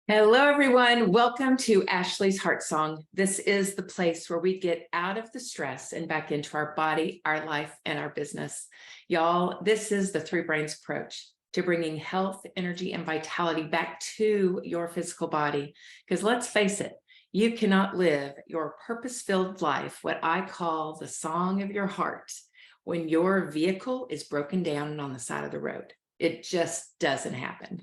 Hello, everyone. Welcome to Ashley's Heart Song. This is the place where we get out of the stress and back into our body, our life, and our business. Y'all, this is the Three Brains approach to bringing health, energy, and vitality back to your physical body. Because let's face it, you cannot live your purpose-filled life, what I call the song of your heart, when your vehicle is broken down and on the side of the road. It just doesn't happen.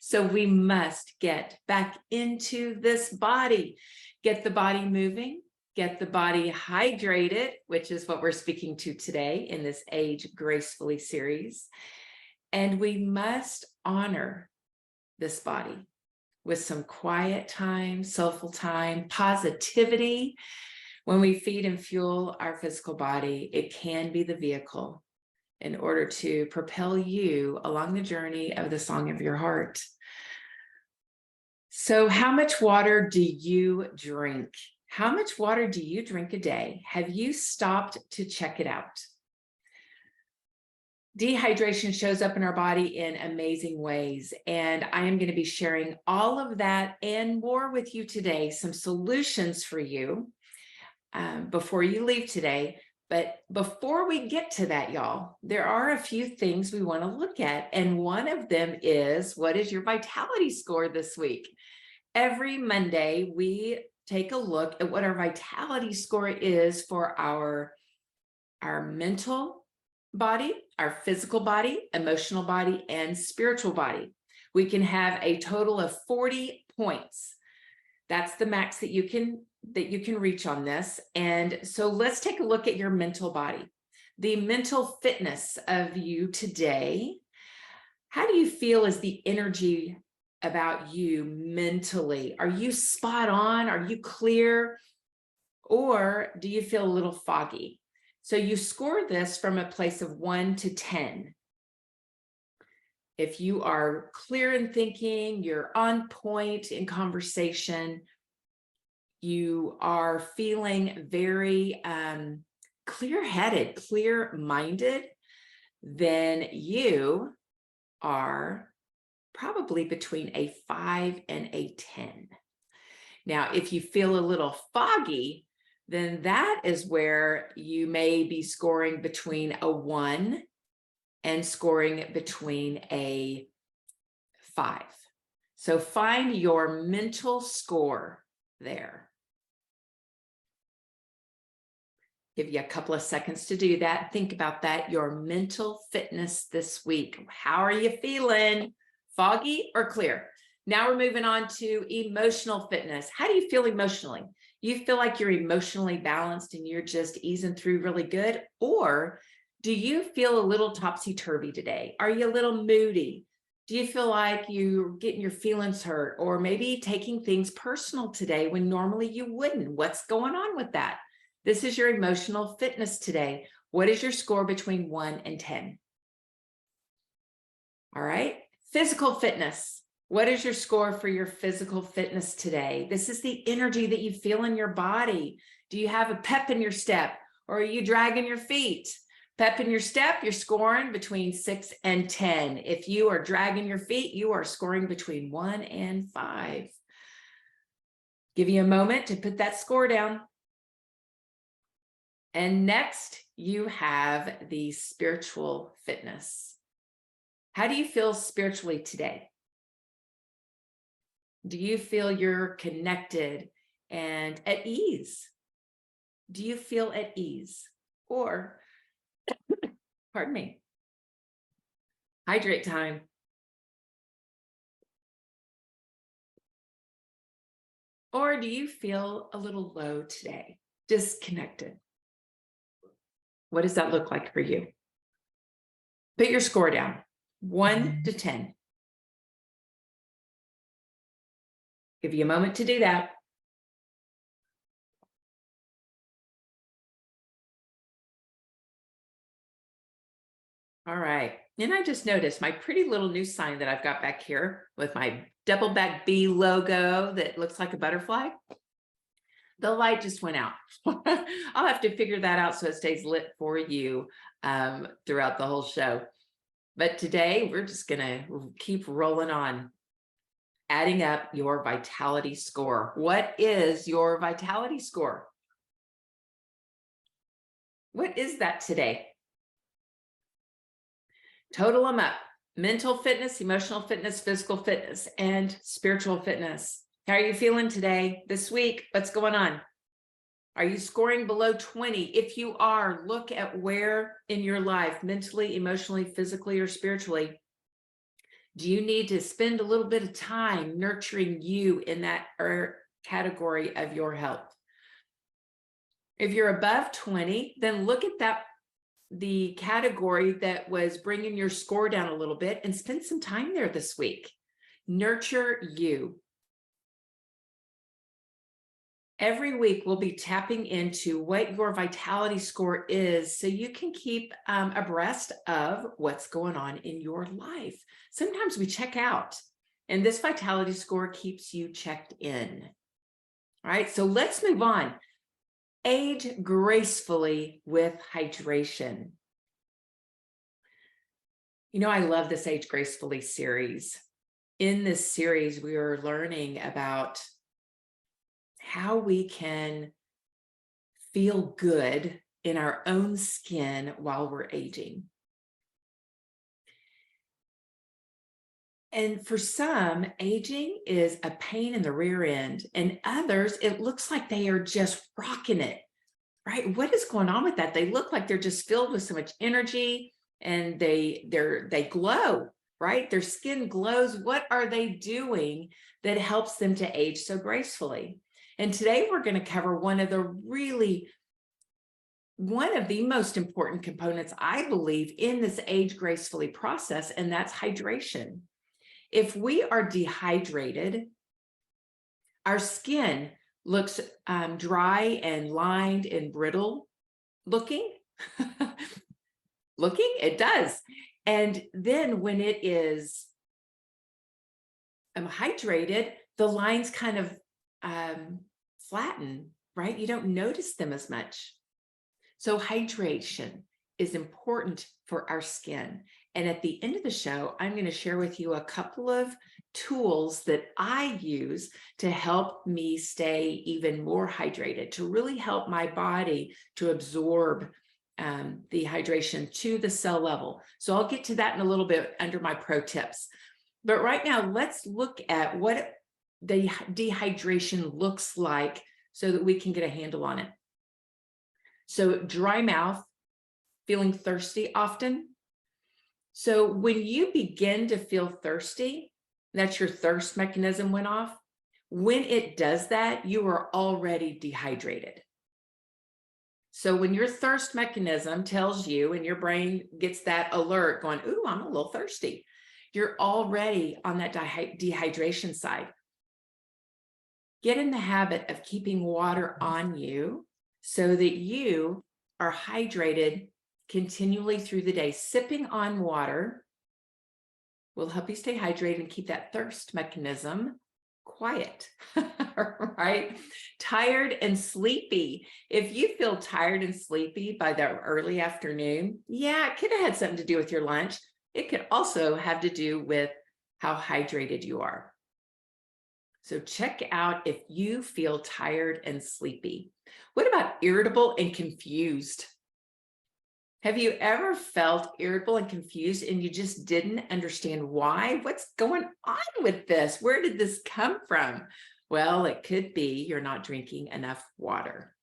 So we must get back into this body, get the body moving, get the body hydrated, which is what we're speaking to today in this Age Gracefully series. And we must honor this body with some quiet time, soulful time, positivity. When we feed and fuel our physical body, it can be the vehicle in order to propel you along the journey of the song of your heart. So how much water do you drink? How much water do you drink a day? Have you stopped to check it out? Dehydration shows up in our body in amazing ways, and I am going to be sharing all of that and more with you today, some solutions for you before you leave today. But before we get to that, y'all, there are a few things we want to look at. And one of them is, what is your vitality score this week? Every Monday, we take a look at what our vitality score is for our mental body, our physical body, emotional body, and spiritual body. We can have a total of 40 points. That's the max that you can reach on this. And so let's take a look at your mental body, the mental fitness of you today. How do you feel is the energy about you mentally? Are you spot on? Are you clear? Or do you feel a little foggy? So you score this from a place of 1 to 10. If you are clear in thinking, you're on point in conversation, you are feeling very clear-headed, clear-minded, then you are probably between a 5 and a 10. Now, if you feel a little foggy, then that is where you may be scoring between a 1 and scoring between a 5. So find your mental score there. Give you a couple of seconds to do that. Think about that, your mental fitness this week. How are you feeling? Foggy or clear? Now we're moving on to emotional fitness. How do you feel emotionally? You feel like you're emotionally balanced and you're just easing through really good? Or do you feel a little topsy-turvy today? Are you a little moody? Do you feel like you're getting your feelings hurt or maybe taking things personal today when normally you wouldn't? What's going on with that? This is your emotional fitness today. What is your score between 1 and 10? All right. Physical fitness. What is your score for your physical fitness today? This is the energy that you feel in your body. Do you have a pep in your step or are you dragging your feet? Pep in your step, you're scoring between 6 and 10. If you are dragging your feet, you are scoring between 1 and 5. Give you a moment to put that score down. And next, you have the spiritual fitness. How do you feel spiritually today? Do you feel you're connected and at ease? Do you feel at ease? Or, pardon me, hydrate time. Or do you feel a little low today, disconnected? What does that look like for you? Put your score down, 1 to 10. Give you a moment to do that. All right. And I just noticed my pretty little new sign that I've got back here with my double back B logo that looks like a butterfly. The light just went out. I'll have to figure that out so it stays lit for you throughout the whole show. But today we're just going to keep rolling on. adding up your vitality score. What is your vitality score? What is that today? Total them up. Mental fitness, emotional fitness, physical fitness, and spiritual fitness. How are you feeling today, this week? What's going on? Are you scoring below 20? If you are, look at where in your life, mentally, emotionally, physically, or spiritually, do you need to spend a little bit of time nurturing you in that category of your health? If you're above 20, then look at that, the category that was bringing your score down a little bit, and spend some time there this week. Nurture you. Every week, we'll be tapping into what your vitality score is so you can keep abreast of what's going on in your life. Sometimes we check out, and this vitality score keeps you checked in. All right, so let's move on. Age gracefully with hydration. You know, I love this Age Gracefully series. In this series, we are learning about how we can feel good in our own skin while we're aging. And for some, aging is a pain in the rear end, and others, it looks like they are just rocking it, right? What is going on with that? They look like they're just filled with so much energy, and they glow, right? Their skin glows. What are they doing that helps them to age so gracefully? And today we're going to cover one of the most important components, I believe, in this age gracefully process, and that's hydration. If we are dehydrated, our skin looks dry and lined and brittle looking. It does. And then when it is hydrated, the lines kind of flatten, right? You don't notice them as much. So hydration is important for our skin. And at the end of the show, I'm going to share with you a couple of tools that I use to help me stay even more hydrated, to really help my body to absorb the hydration to the cell level. So I'll get to that in a little bit under my pro tips. But right now, let's look at what the dehydration looks like so that we can get a handle on it. So dry mouth, feeling thirsty often. So when you begin to feel thirsty, that's your thirst mechanism went off. When it does that, you are already dehydrated. So when your thirst mechanism tells you, and your brain gets that alert going, ooh, I'm a little thirsty, you're already on that dehydration side. Get in the habit of keeping water on you so that you are hydrated continually through the day. Sipping on water will help you stay hydrated and keep that thirst mechanism quiet, right? Tired and sleepy. If you feel tired and sleepy by the early afternoon, yeah, it could have had something to do with your lunch. It could also have to do with how hydrated you are. So check out if you feel tired and sleepy. What about irritable and confused? Have you ever felt irritable and confused and you just didn't understand why? What's going on with this? Where did this come from? Well, it could be you're not drinking enough water.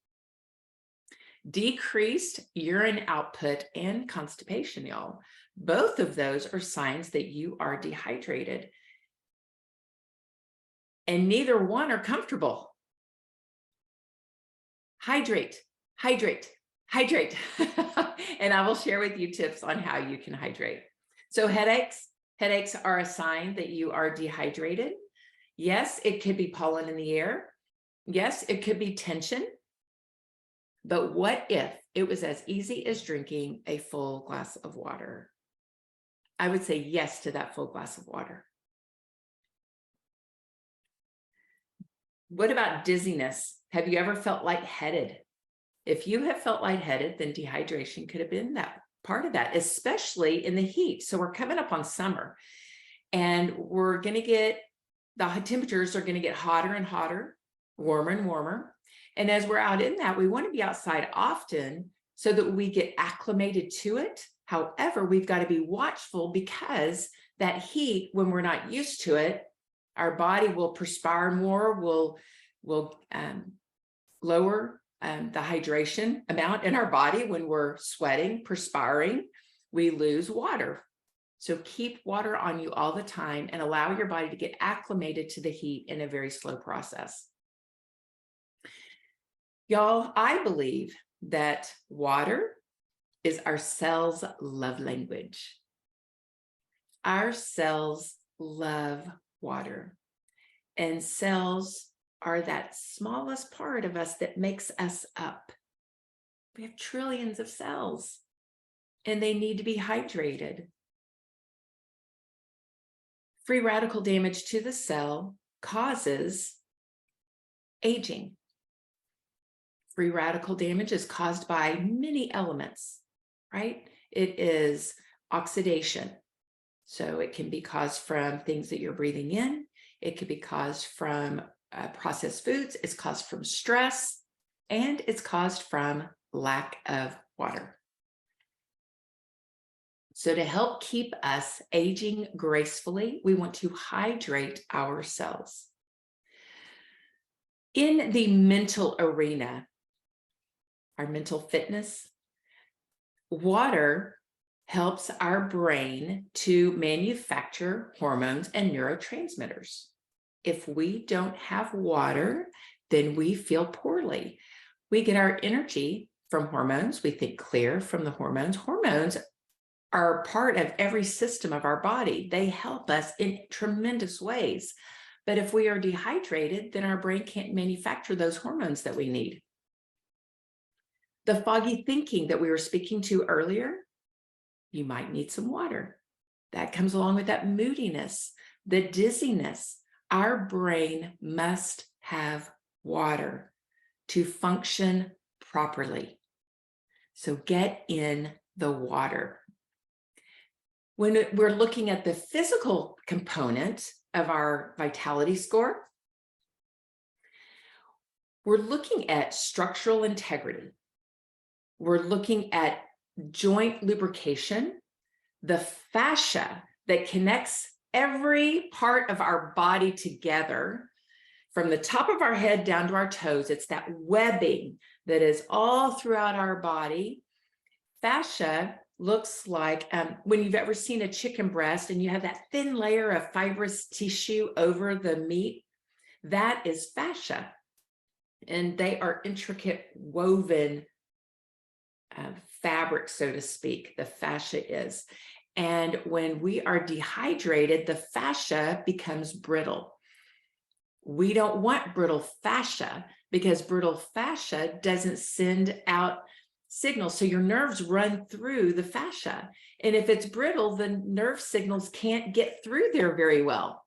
Decreased urine output and constipation, y'all. Both of those are signs that you are dehydrated. And neither one are comfortable. Hydrate, hydrate, hydrate. And I will share with you tips on how you can hydrate. So headaches are a sign that you are dehydrated. Yes, it could be pollen in the air. Yes, it could be tension. But what if it was as easy as drinking a full glass of water? I would say yes to that full glass of water. What about dizziness? Have you ever felt lightheaded? If you have felt lightheaded, then dehydration could have been that part of that, especially in the heat. So we're coming up on summer, and we're going to get the temperatures are going to get hotter and hotter, warmer and warmer. And as we're out in that, we want to be outside often so that we get acclimated to it. However, we've got to be watchful because that heat, when we're not used to it, our body will perspire more, will lower the hydration amount in our body. When we're sweating, perspiring, we lose water. So keep water on you all the time and allow your body to get acclimated to the heat in a very slow process. Y'all, I believe that water is our cells' love language. Our cells love water, and cells are that smallest part of us that makes us up. We have trillions of cells, and they need to be hydrated. Free radical damage to the cell causes aging. Free radical damage is caused by many elements, right? It is oxidation. So it can be caused from things that you're breathing in. It could be caused from processed foods. It's caused from stress, and it's caused from lack of water. So to help keep us aging gracefully, we want to hydrate our cells. In the mental arena, our mental fitness, water helps our brain to manufacture hormones and neurotransmitters. If we don't have water, then we feel poorly. We get our energy from hormones. We think clear from the hormones. Hormones are part of every system of our body. They help us in tremendous ways. But if we are dehydrated, then our brain can't manufacture those hormones that we need. The foggy thinking that we were speaking to earlier, you might need some water. That comes along with that moodiness, the dizziness. Our brain must have water to function properly. So get in the water. When we're looking at the physical component of our vitality score, we're looking at structural integrity. We're looking at joint lubrication, the fascia that connects every part of our body together from the top of our head down to our toes. It's that webbing that is all throughout our body. Fascia looks like when you've ever seen a chicken breast and you have that thin layer of fibrous tissue over the meat, that is fascia. And they are intricate woven fabric, so to speak, the fascia is. And when we are dehydrated, the fascia becomes brittle. We don't want brittle fascia because brittle fascia doesn't send out signals. So your nerves run through the fascia. And if it's brittle, the nerve signals can't get through there very well.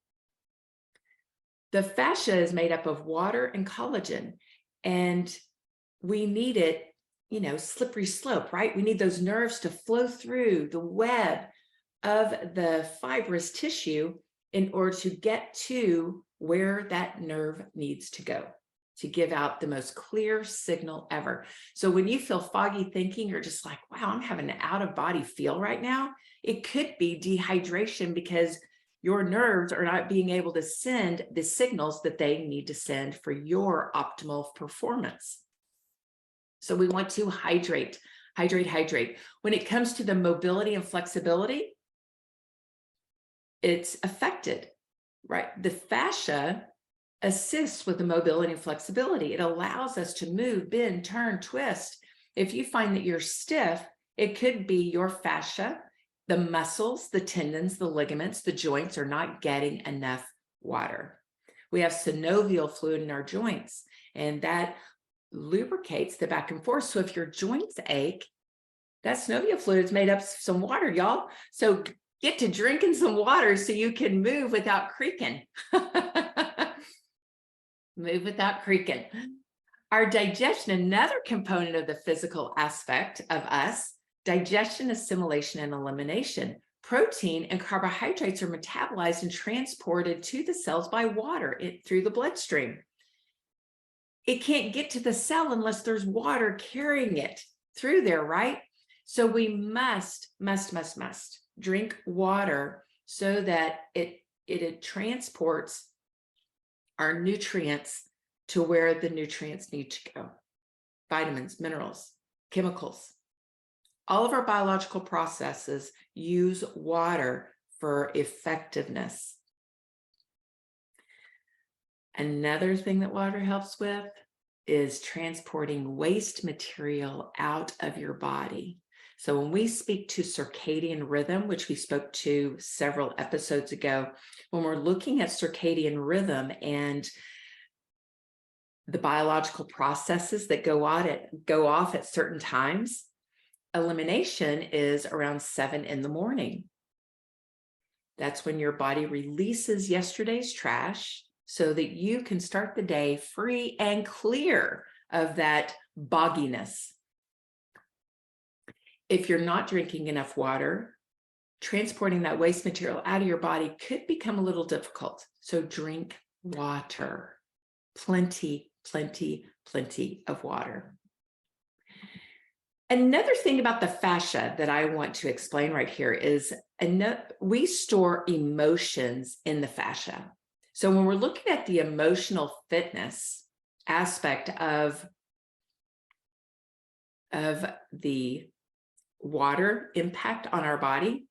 The fascia is made up of water and collagen, and we need it, slippery slope, right? We need those nerves to flow through the web of the fibrous tissue in order to get to where that nerve needs to go to give out the most clear signal ever. So when you feel foggy thinking, you're just like, wow, I'm having an out of body feel right now. It could be dehydration because your nerves are not being able to send the signals that they need to send for your optimal performance. So we want to hydrate. When it comes to the mobility and flexibility, it's affected, right? The fascia assists with the mobility and flexibility. It allows us to move, bend, turn, twist. If you find that you're stiff, it could be your fascia, the muscles, the tendons, the ligaments, the joints are not getting enough water. We have synovial fluid in our joints, and that lubricates the back and forth. So if your joints ache, that synovial fluid is made up of some water, y'all. So get to drinking some water so you can move without creaking. Move without creaking. Our digestion, another component of the physical aspect of us, digestion, assimilation, and elimination. Protein and carbohydrates are metabolized and transported to the cells by water through the bloodstream. It can't get to the cell unless there's water carrying it through there, right? So we must drink water so that it transports our nutrients to where the nutrients need to go. Vitamins, minerals, chemicals. All of our biological processes use water for effectiveness. Another thing that water helps with is transporting waste material out of your body. So when we speak to circadian rhythm, which we spoke to several episodes ago, when we're looking at circadian rhythm and the biological processes that go off at certain times, elimination is around 7 in the morning. That's when your body releases yesterday's trash so that you can start the day free and clear of that bogginess. If you're not drinking enough water, transporting that waste material out of your body could become a little difficult. So drink water, plenty of water. Another thing about the fascia that I want to explain right here is we store emotions in the fascia. So when we're looking at the emotional fitness aspect of the water impact on our body,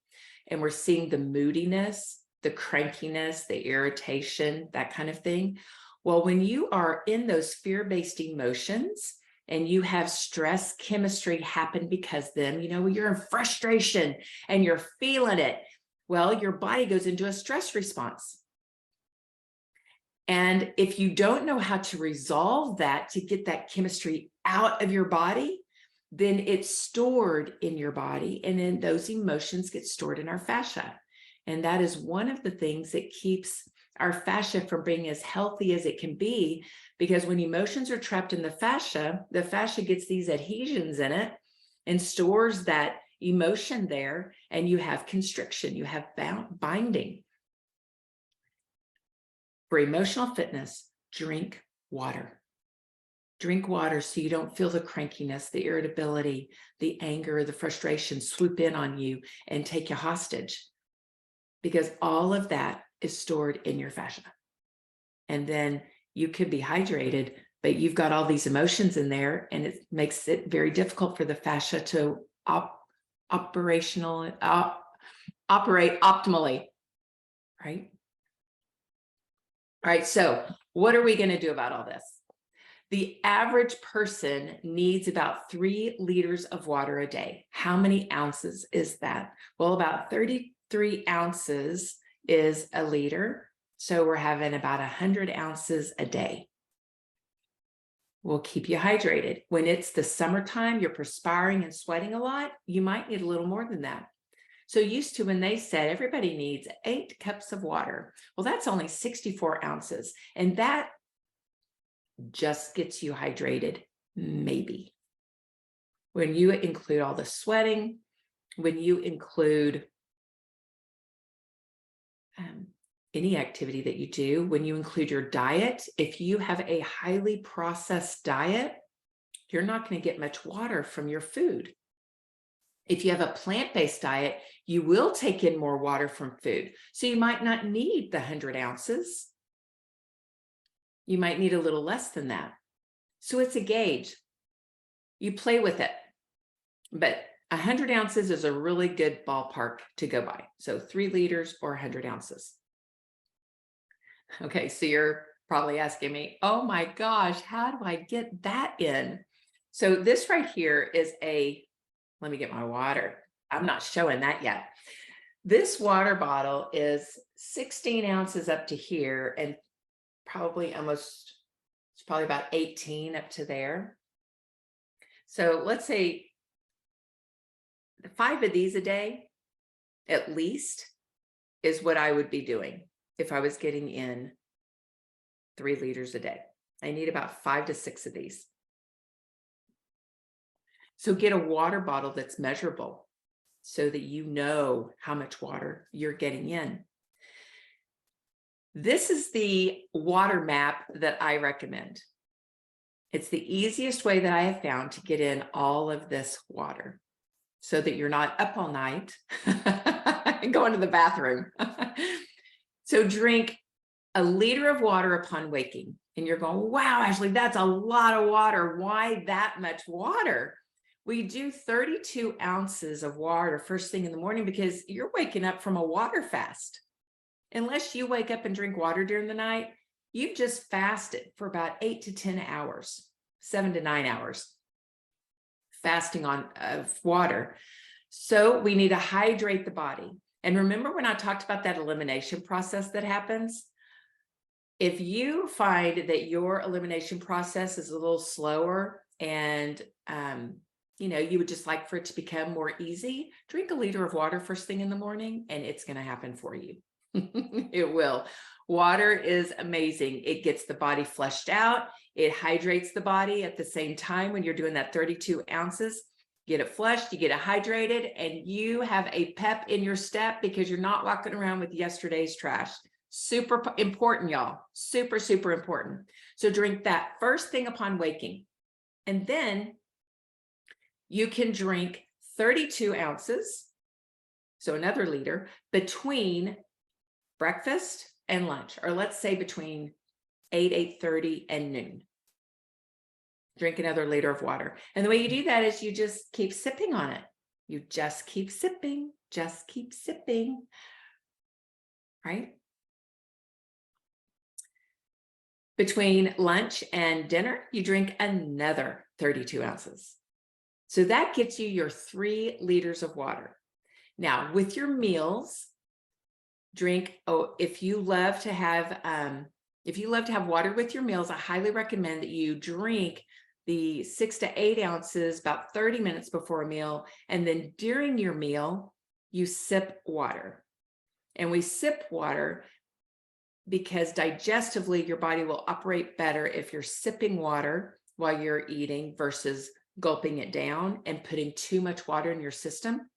and we're seeing the moodiness, the crankiness, the irritation, that kind of thing. Well, when you are in those fear-based emotions and you have stress chemistry happen because then, you're in frustration and you're feeling it, well, your body goes into a stress response. And if you don't know how to resolve that to get that chemistry out of your body, then it's stored in your body, and then those emotions get stored in our fascia. And that is one of the things that keeps our fascia from being as healthy as it can be, because when emotions are trapped in the fascia gets these adhesions in it and stores that emotion there, and you have constriction, you have binding. For emotional fitness, drink water. Drink water so you don't feel the crankiness, the irritability, the anger, the frustration swoop in on you and take you hostage, because all of that is stored in your fascia. And then you could be hydrated, but you've got all these emotions in there, and it makes it very difficult for the fascia to operate optimally, right? All right, so what are we going to do about all this? The average person needs about 3 liters of water a day. How many ounces is that? Well, about 33 ounces is a liter. So we're having about 100 ounces a day. Will keep you hydrated. When it's the summertime, you're perspiring and sweating a lot, you might need a little more than that. So used to when they said everybody needs 8 cups of water, well, that's only 64 ounces. And that just gets you hydrated, maybe. When you include all the sweating, when you include any activity that you do, when you include your diet, if you have a highly processed diet, you're not going to get much water from your food. If you have a plant-based diet, you will take in more water from food. So you might not need the 100 ounces. You might need a little less than that. So it's a gauge. You play with it. But 100 ounces is a really good ballpark to go by. So 3 liters or 100 ounces. Okay, so you're probably asking me, oh my gosh, how do I get that in? So this right here is let me get my water. I'm not showing that yet. This water bottle is 16 ounces up to here, and it's probably about 18 up to there. So let's say 5 of these a day, at least, is what I would be doing if I was getting in 3 liters a day. I need about 5 to 6 of these. So get a water bottle that's measurable. so that you know how much water you're getting in. This is the water map that I recommend. It's the easiest way that I have found to get in all of this water so that you're not up all night and going to the bathroom. So drink a liter of water upon waking. And you're going, wow, Ashley, that's a lot of water. Why that much water? We do 32 ounces of water first thing in the morning because you're waking up from a water fast. Unless you wake up and drink water during the night, you've just fasted for about 8 to 10 hours, 7 to 9 hours fasting of water. So we need to hydrate the body. And remember when I talked about that elimination process that happens? If you find that your elimination process is a little slower and you would just like for it to become more easy, drink a liter of water first thing in the morning and it's going to happen for you. It will. Water is amazing. It gets the body flushed out. It hydrates the body at the same time when you're doing that 32 ounces. Get it flushed, you get it hydrated, and you have a pep in your step because you're not walking around with yesterday's trash. Super important, y'all. Super, super important. So drink that first thing upon waking. And then you can drink 32 ounces, so another liter, between breakfast and lunch, or let's say between 8:30 and noon. Drink another liter of water. And the way you do that is you just keep sipping on it. You just keep sipping, right? Between lunch and dinner, you drink another 32 ounces. So that gets you your 3 liters of water. Now, with your meals, drink, if you love to have water with your meals, I highly recommend that you drink the 6 to 8 ounces about 30 minutes before a meal. And then during your meal, you sip water. And we sip water because digestively, your body will operate better if you're sipping water while you're eating versus gulping it down and putting too much water in your system.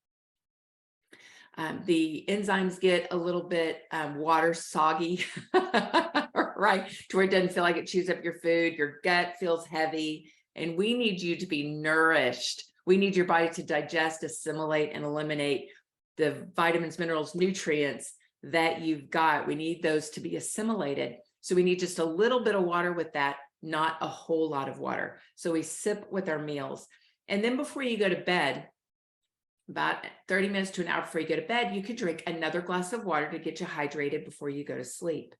The enzymes get a little bit water soggy, right? To where it doesn't feel like it chews up your food. Your gut feels heavy, and we need you to be nourished. We need your body to digest, assimilate, and eliminate the vitamins, minerals, nutrients that you've got. We need those to be assimilated. So we need just a little bit of water with that, not a whole lot of water. So we sip with our meals. And then before you go to bed, about 30 minutes to an hour before you go to bed, you could drink another glass of water to get you hydrated before you go to sleep.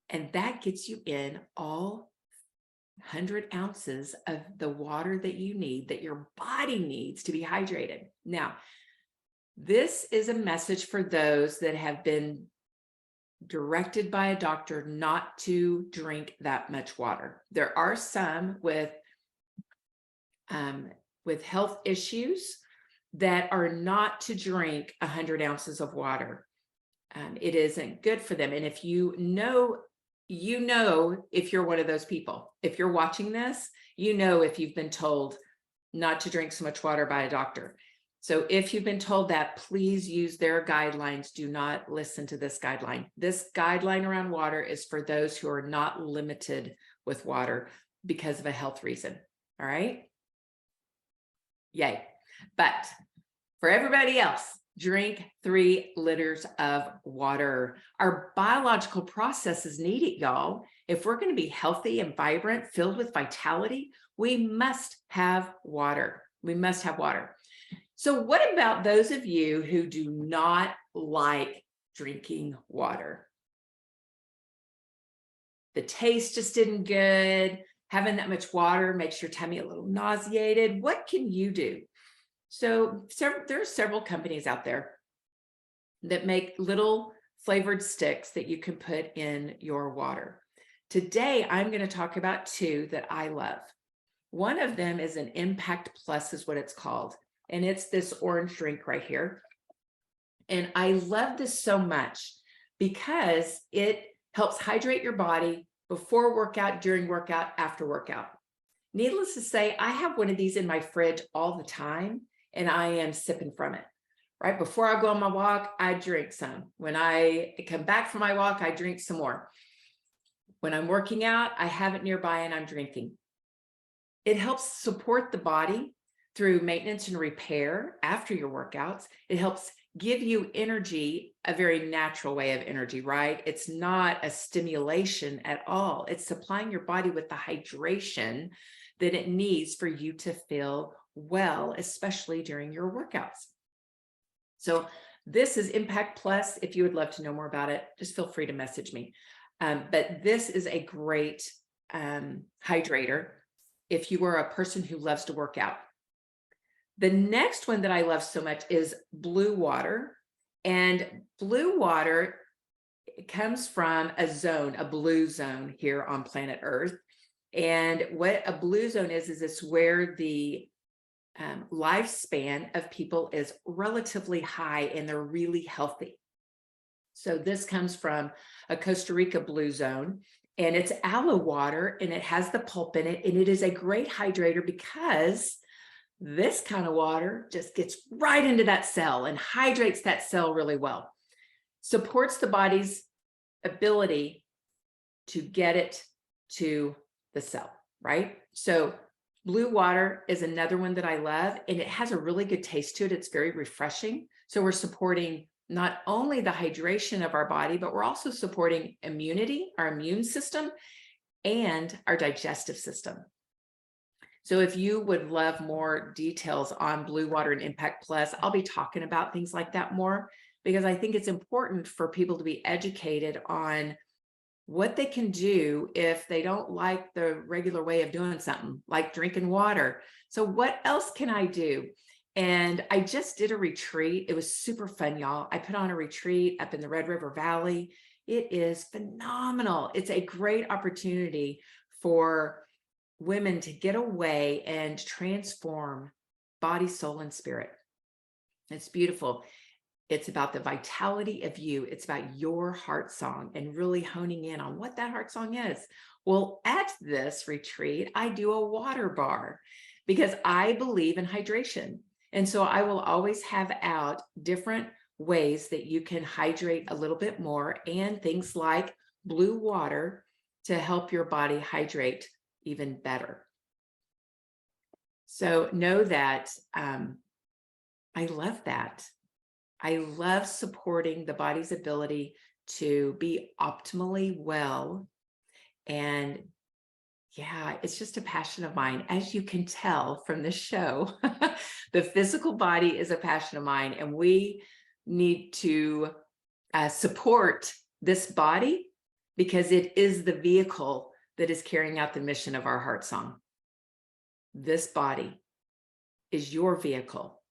And that gets you in all 100 ounces of the water that you need, that your body needs to be hydrated. Now, this is a message for those that have been directed by a doctor not to drink that much water. There are some with health issues that are not to drink 100 ounces of water. It isn't good for them. And if you know if you're one of those people. If you're watching this, if you've been told not to drink so much water by a doctor. So if you've been told that, please use their guidelines. Do not listen to this guideline. This guideline around water is for those who are not limited with water because of a health reason. All right? Yay. But for everybody else, drink 3 liters of water. Our biological processes need it, y'all. If we're going to be healthy and vibrant, filled with vitality, we must have water. We must have water. So what about those of you who do not like drinking water? The taste just isn't good. Having that much water makes your tummy a little nauseated. What can you do? So there are several companies out there that make little flavored sticks that you can put in your water. Today, I'm going to talk about 2 that I love. One of them is an Impact Plus is what it's called. And it's this orange drink right here. And I love this so much because it helps hydrate your body before workout, during workout, after workout. Needless to say, I have one of these in my fridge all the time. and I am sipping from it. Right before I go on my walk, I drink some. When I come back from my walk, I drink some more. When I'm working out, I have it nearby and I'm drinking. It helps support the body through maintenance and repair after your workouts. It helps give you energy, a very natural way of energy, right? It's not a stimulation at all. It's supplying your body with the hydration that it needs for you to feel well, especially during your workouts. So this is Impact Plus. If you would love to know more about it, just feel free to message me. But this is a great hydrator if you are a person who loves to work out. The next one that I love so much is blue water. And blue water comes from a zone, a blue zone here on planet Earth. And what a blue zone is it's where the lifespan of people is relatively high and they're really healthy. So this comes from a Costa Rica blue zone, and it's aloe water, and it has the pulp in it, and it is a great hydrator because this kind of water just gets right into that cell and hydrates that cell really well. Supports the body's ability to get it to the cell, right? So blue water is another one that I love, and it has a really good taste to it. It's very refreshing. So we're supporting not only the hydration of our body, but we're also supporting immunity, our immune system, and our digestive system. So if you would love more details on blue water and Impact Plus, I'll be talking about things like that more, because I think it's important for people to be educated on what they can do if they don't like the regular way of doing something, like drinking water. So what else can I do? And I just did a retreat. It was super fun, y'all. I put on a retreat up in the Red River Valley. It is phenomenal. It's a great opportunity for women to get away and transform body, soul, and spirit. It's beautiful. It's about the vitality of you. It's about your heart song and really honing in on what that heart song is. Well, at this retreat, I do a water bar because I believe in hydration. And so I will always have out different ways that you can hydrate a little bit more, and things like blue water to help your body hydrate even better. So know that I love that. I love supporting the body's ability to be optimally well. And yeah, it's just a passion of mine. As you can tell from this show, the physical body is a passion of mine, and we need to support this body because it is the vehicle that is carrying out the mission of our heart song. This body is your vehicle.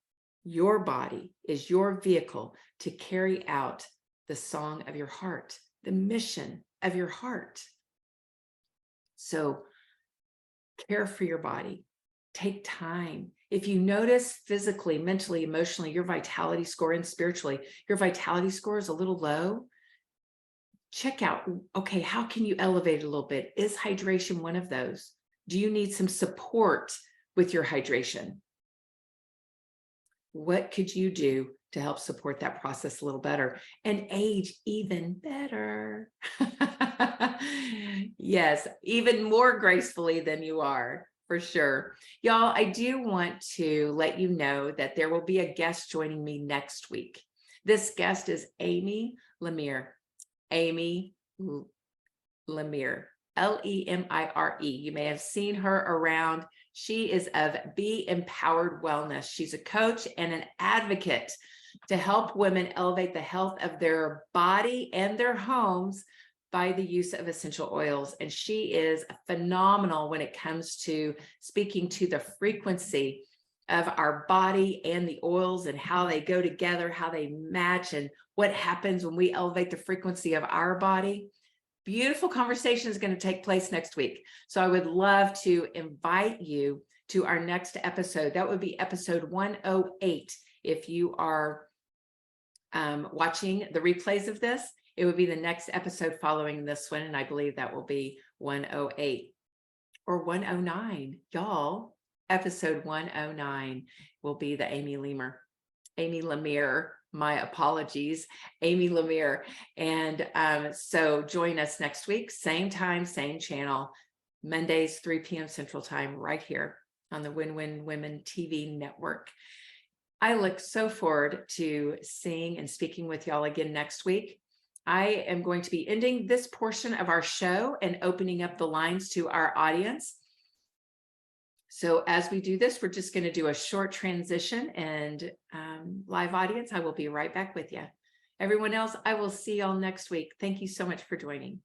Your body is your vehicle to carry out the song of your heart, the mission of your heart. So care for your body. Take time. If you notice physically, mentally, emotionally, your vitality score, and spiritually, your vitality score is a little low, check out, okay, how can you elevate it a little bit? Is hydration one of those? Do you need some support with your hydration? What could you do to help support that process a little better and age even better? Yes, even more gracefully than you are, for sure. Y'all, I do want to let you know that there will be a guest joining me next week. This guest is Amy Lemire. Amy Lemire, Lemire. You may have seen her around. She is of Be Empowered Wellness. She's a coach and an advocate to help women elevate the health of their body and their homes by the use of essential oils. And she is phenomenal when it comes to speaking to the frequency of our body and the oils and how they go together, how they match, and what happens when we elevate the frequency of our body. Beautiful conversation is going to take place next week. So I would love to invite you to our next episode. That would be episode 108. If you are watching the replays of this, it would be the next episode following this one. And I believe that will be 108 or 109. Y'all, episode 109 will be the Amy Lemire, my apologies, Amy Lemire. And so join us next week, same time, same channel, Mondays, 3 p.m. Central Time, right here on the Win-Win Women TV network. I look so forward to seeing and speaking with y'all again next week. I am going to be ending this portion of our show and opening up the lines to our audience. So as we do this, we're just going to do a short transition, and live audience, I will be right back with you. Everyone else, I will see y'all next week. Thank you so much for joining.